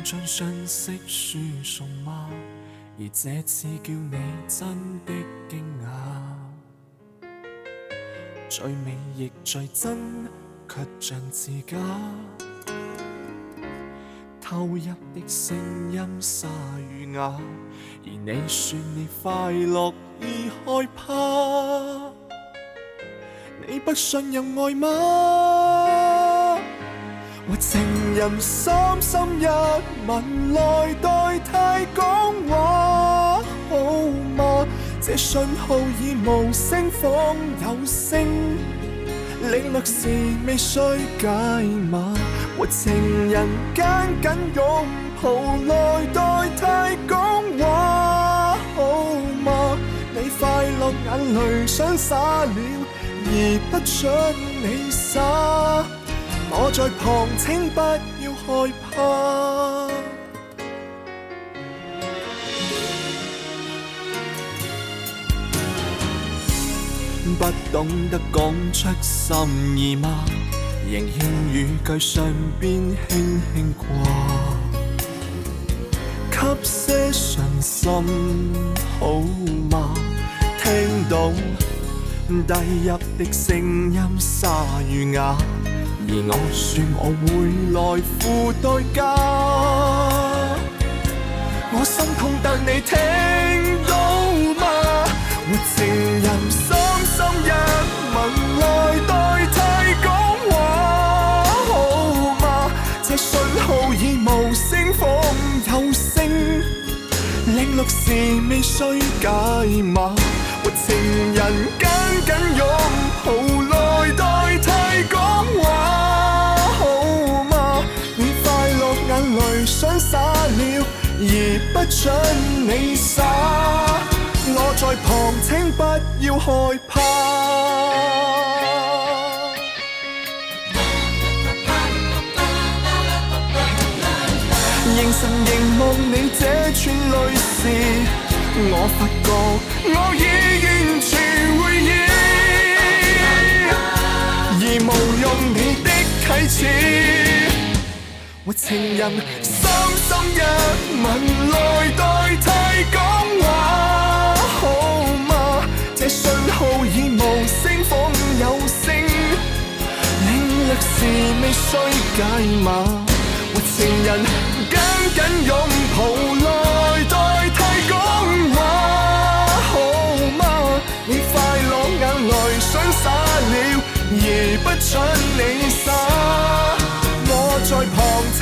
將信息輸送嗎？而這次叫你真的驚訝，最美亦最真，卻像自假。透入的聲音沙與啞，而你說你快樂而害怕，你不信任愛嗎？或情人三心一吻來代替講話，好嗎？這訊號已無聲仿有聲，領略時未需解碼。或情人間緊擁抱來代替講話，好嗎？你快樂眼淚想灑了，而不准你灑。我在旁請不要害怕，不懂得講出心意嗎？仍欠語句上邊輕輕掛，給些信心好嗎？聽到低入的聲音沙與啞，而我說我會來付代價，我心痛但你聽到嗎？或情人三心一吻來代替講話，好嗎？這訊號已無聲仿有聲，領略時未需解碼。或情人間緊擁抱來代替講話，好嗎？你快樂眼淚想灑了，而不准你灑。我在旁請不要害怕，凝神凝望你這串淚時，我發覺我已完全回憶，而無用你的啟齒。或情人三心一吻來代替講話，好嗎？這訊號已無聲仿有聲，領略時未需解碼。或情人緊緊擁抱來代替講話，好嗎？你快樂眼淚想灑了，而不准你灑。我在旁請